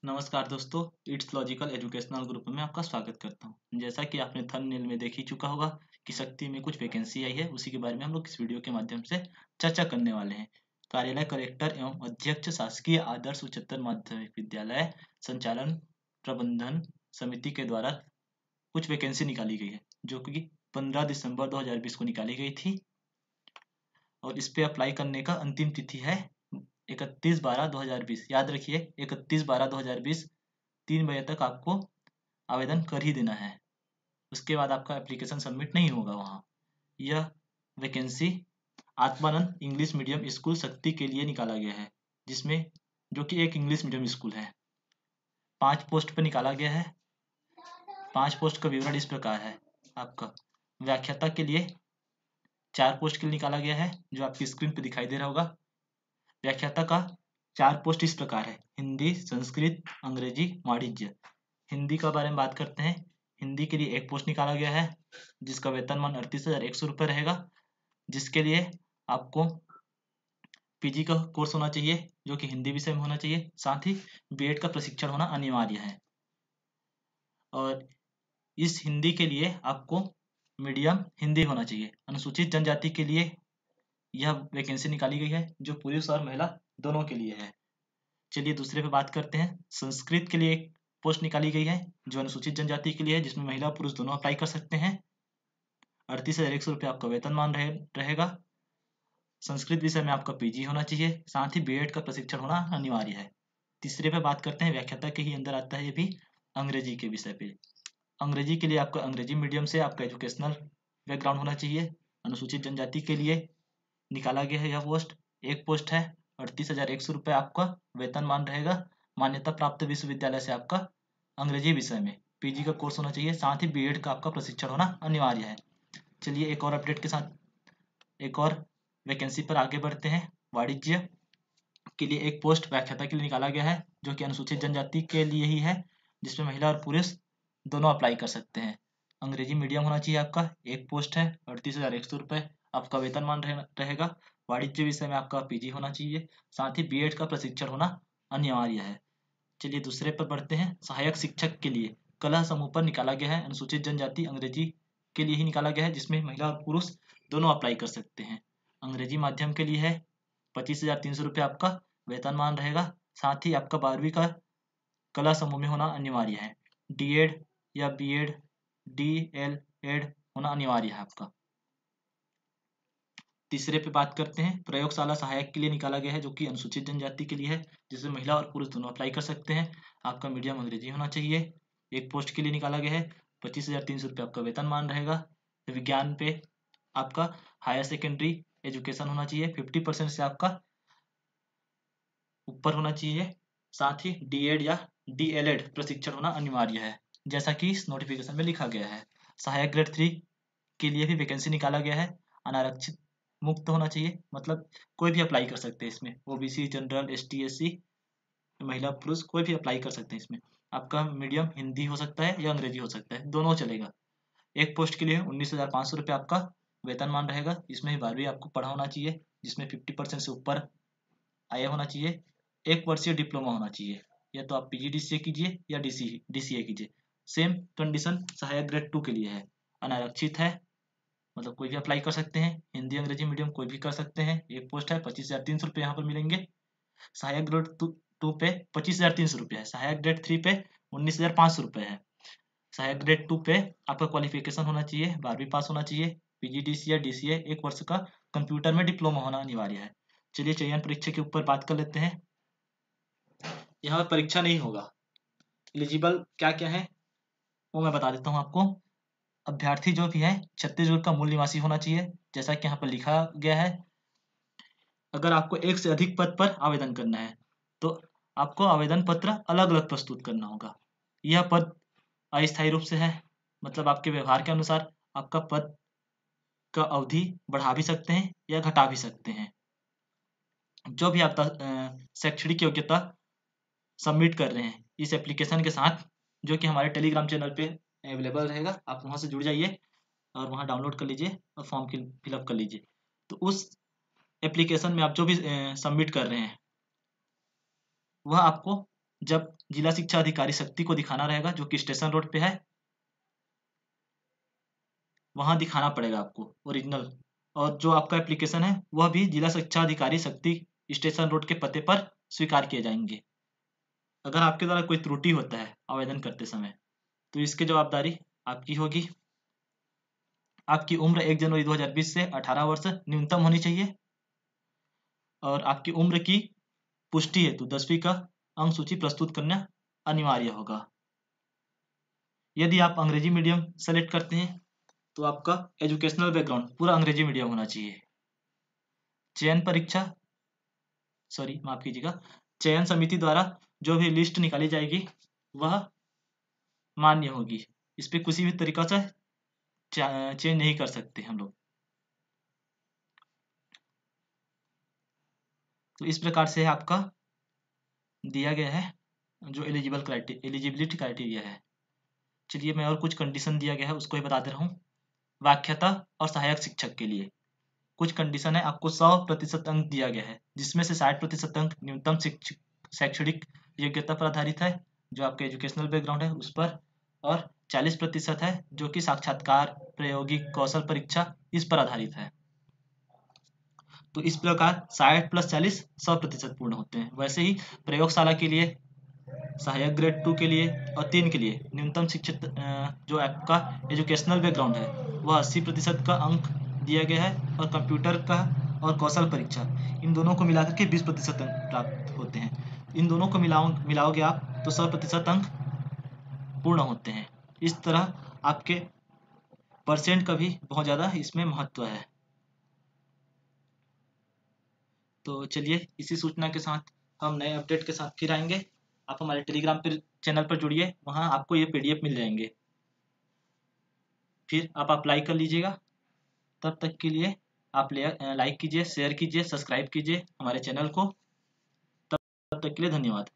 नमस्कार दोस्तों, it's logical educational group में आपका स्वागत करता हूं। जैसा कि आपने थंबनेल में देख ही चुका होगा कि शक्ति में कुछ वैकेंसी आई है, उसी के बारे में हम लोग इस वीडियो के माध्यम से चर्चा करने वाले हैं। कार्यालय कलेक्टर एवं अध्यक्ष शासकीय आदर्श उच्चतर माध्यमिक विद्यालय संचालन प्रबंधन समिति के द्वारा कुछ वैकेंसी निकाली गई है, जो कि 15 दिसंबर 2020 को निकाली गई थी और इस पे अप्लाई करने का अंतिम तिथि है 31/12/2020। याद रखिए 31/12/2020 3 बजे तक आपको आवेदन कर ही देना है। उसके बाद आपका एप्लीकेशन सबमिट नहीं होगा वहाँ। यह vacancy Atmanand English medium school शक्ति के लिए निकाला गया है, जिसमें जो कि एक इंग्लिश मीडियम स्कूल है। 5 पोस्ट पर निकाला गया है। 5 पोस्ट का विवरण इस प्रकार है। आपका व्याख्याता के लिए 4 पोस्ट के लिए निकाला गया है, जो आपकी स्क्रीन पर दिखाई दे रहा होगा। व्याख्याता का 4 पोस्ट इस प्रकार है: हिंदी, संस्कृत, अंग्रेजी, वाणिज्य। हिंदी का बारे में बात करते हैं। हिंदी के लिए 1 पोस्ट निकाला गया है, जिसका वेतनमान 38,100 रुपये रहेगा, जिसके लिए आपको पीजी का कोर्स होना चाहिए, जो कि हिंदी विषय में होना चाहिए। साथ ही बीएड का प्रशिक्षण होना अनिवार्य है। और इस हिंदी के लिए आपको मीडियम हिंदी होना चाहिए। अनुसूचित जनजाति के लिए यह वैकेंसी निकाली गई है, जो पुरुष और महिला दोनों के लिए है। चलिए दूसरे पे बात करते हैं। संस्कृत के लिए 1 पोस्ट निकाली गई है, जो अनुसूचित जनजाति के लिए है, जिसमें महिला और पुरुष दोनों अप्लाई कर सकते हैं। 38,100 रुपये आपका वेतनमान रहेगा। संस्कृत विषय में आपका पीजी होना चाहिए, साथ ही बीएड का प्रशिक्षण होना अनिवार्य है। तीसरे पे बात करते हैं। व्याख्याता के ही अंदर आता है ये भी, अंग्रेजी के विषय पे। अंग्रेजी के लिए आपका अंग्रेजी मीडियम से आपका एजुकेशनल बैकग्राउंड होना चाहिए। अनुसूचित जनजाति के लिए निकाला गया है यह पोस्ट। 1 पोस्ट है, 38,100 रुपये आपका वेतनमान रहेगा। मान्यता प्राप्त विश्वविद्यालय से आपका अंग्रेजी विषय में पीजी का कोर्स होना चाहिए, साथ ही बीएड का आपका प्रशिक्षण होना अनिवार्य है। चलिए एक और अपडेट के साथ एक और वैकेंसी पर आगे बढ़ते हैं। वाणिज्य के लिए 1 पोस्ट व्याख्याता के लिए निकाला गया है, जो कि अनुसूचित जनजाति के लिए ही है, जिसमें महिला और पुरुष दोनों अप्लाई कर सकते हैं। अंग्रेजी मीडियम होना चाहिए आपका। 1 पोस्ट है, 38,100 रुपये आपका वेतनमान रहेगा। वाणिज्य विषय में आपका पीजी होना चाहिए, साथ ही बीएड का प्रशिक्षण होना अनिवार्य है। चलिए दूसरे पर बढ़ते हैं। सहायक शिक्षक के लिए कला समूह पर निकाला गया है। अनुसूचित जनजाति अंग्रेजी के लिए ही निकाला गया है, जिसमें महिला और पुरुष दोनों अप्लाई कर सकते हैं। अंग्रेजी माध्यम के लिए है। 25,300 रुपये आपका वेतनमान रहेगा। साथ ही आपका 12वीं का कला समूह में होना अनिवार्य है। डीएड या बीएड डीएलएड होना अनिवार्य है आपका। तीसरे पे बात करते हैं। प्रयोगशाला सहायक के लिए निकाला गया है, जो कि अनुसूचित जनजाति के लिए है, जिसमें महिला और पुरुष दोनों अप्लाई कर सकते हैं। आपका मीडियम अंग्रेजी होना चाहिए। 1 पोस्ट के लिए निकाला गया है। 25,300 रुपये आपका वेतनमान रहेगा। विज्ञान पे आपका हायर सेकेंडरी एजुकेशन होना चाहिए, 50% से आपका ऊपर होना चाहिए। साथ ही डीएड या डीएलएड प्रशिक्षण होना अनिवार्य है, जैसा कि इस नोटिफिकेशन में लिखा गया है। सहायक ग्रेड 3 के लिए भी वैकेंसी निकाला गया है। अनारक्षित मुक्त होना चाहिए, मतलब कोई भी अप्लाई कर सकते हैं इसमें। ओबीसी, जनरल, एसटी, एससी, महिला पुरुष कोई भी अप्लाई कर सकते हैं इसमें। आपका मीडियम हिंदी हो सकता है या अंग्रेजी हो सकता है, दोनों चलेगा। 1 पोस्ट के लिए 19,500 रुपये आपका वेतनमान रहेगा। इसमें 12वीं आपको पढ़ा होना चाहिए, जिसमें 50% से ऊपर आया होना चाहिए। 1 वर्षीय डिप्लोमा होना चाहिए, या तो आप पीजीडीसीए कीजिए या डीसीए कीजिए। सेम कंडीशन सहायक ग्रेड 2 के लिए है। अनारक्षित है, मतलब कोई भी अप्लाई कर सकते हैं। हिंदी अंग्रेजी मीडियम कोई भी कर सकते हैं। 1 पोस्ट है, 25,300 रुपये यहाँ पर मिलेंगे। सहायक ग्रेड 2 पे 25,300 रुपये है। सहायक ग्रेड 3 पे 19,500 रुपये है। सहायक ग्रेड 2 पे आपका क्वालिफिकेशन होना चाहिए, 12वीं पास होना चाहिए। पीजीडीसीए या डीसीए 1 वर्ष का कंप्यूटर में डिप्लोमा होना अनिवार्य है। चलिए चयन परीक्षा के ऊपर बात कर लेते हैं। यहाँ पर परीक्षा नहीं होगा। एलिजिबल क्या क्या है वो मैं बता देता हूँ आपको। अभ्यर्थी जो भी है छत्तीसगढ़ का मूल निवासी होना चाहिए, जैसा कि यहाँ पर लिखा गया है। अगर आपको 1 से अधिक पद पर आवेदन करना है, तो आपको आवेदन पत्र अलग अलग प्रस्तुत करना होगा। यह पद अस्थायी रूप से है, मतलब आपके व्यवहार के अनुसार आपका पद का अवधि बढ़ा भी सकते हैं या घटा भी सकते हैं। जो भी आपका शैक्षणिक योग्यता सबमिट कर रहे हैं इस एप्लीकेशन के साथ, जो कि हमारे टेलीग्राम चैनल पे अवेलेबल रहेगा, आप वहां से जुड़ जाइए और वहां डाउनलोड कर लीजिए और फॉर्म फिलअप कर लीजिए। तो उस एप्लीकेशन में आप जो भी सबमिट कर रहे हैं वह आपको जब जिला शिक्षा अधिकारी शक्ति को दिखाना रहेगा, जो कि स्टेशन रोड पे है, वहां दिखाना पड़ेगा आपको ओरिजिनल। और जो आपका एप्लीकेशन है वह भी जिला शिक्षा अधिकारी शक्ति स्टेशन रोड के पते पर स्वीकार किए जाएंगे। अगर आपके द्वारा कोई त्रुटि होता है आवेदन करते समय तो इसकी जवाबदारी आपकी होगी। आपकी उम्र 1 जनवरी 2020 से 18 वर्ष न्यूनतम होनी चाहिए और आपकी उम्र की पुष्टि हेतु 10वीं का अंक सूची प्रस्तुत करना अनिवार्य होगा। यदि आप अंग्रेजी मीडियम सेलेक्ट करते हैं तो आपका एजुकेशनल बैकग्राउंड पूरा अंग्रेजी मीडियम होना चाहिए। चयन परीक्षा माफ कीजिएगा, चयन समिति द्वारा जो भी लिस्ट निकाली जाएगी वह मान्य होगी। इस पे किसी भी तरीका से चेंज नहीं कर सकते हम लोग। तो इस प्रकार से आपका दिया गया है जो एलिजिबिलिटी क्राइटेरिया है। चलिए मैं और कुछ कंडीशन दिया गया है उसको ही बता दे रहा हूँ। व्याख्याता और सहायक शिक्षक के लिए कुछ कंडीशन है, आपको 100% अंक दिया गया है, जिसमें से 60% अंक न्यूनतम शैक्षणिक योग्यता पर आधारित है जो आपके एजुकेशनल बैकग्राउंड है उस पर, और 40% है जो कि साक्षात्कार, प्रायोगिक, कौशल परीक्षा इस पर आधारित है। तो इस प्रकार 60 + 40 100% पूर्ण होते हैं। वैसे ही प्रयोगशाला के लिए, सहायक ग्रेड 2 के लिए और 3 के लिए न्यूनतम शिक्षित जो आपका एजुकेशनल बैकग्राउंड है वह 80% का अंक दिया गया है, और कंप्यूटर का और कौशल परीक्षा इन दोनों को मिलाकर के 20% अंक प्राप्त होते हैं। इन दोनों को मिलाओगे आप तो 100% अंक पूर्ण होते हैं। इस तरह आपके परसेंट का भी बहुत ज़्यादा इसमें महत्व है। तो चलिए इसी सूचना के साथ हम नए अपडेट के साथ फिर आएंगे। आप हमारे टेलीग्राम पर चैनल पर जुड़िए, वहाँ आपको ये PDF मिल जाएंगे, फिर आप अप्लाई कर लीजिएगा। तब तक के लिए आप लाइक कीजिए, शेयर कीजिए, सब्सक्राइब कीजिए हमारे चैनल को। तब तक के लिए धन्यवाद।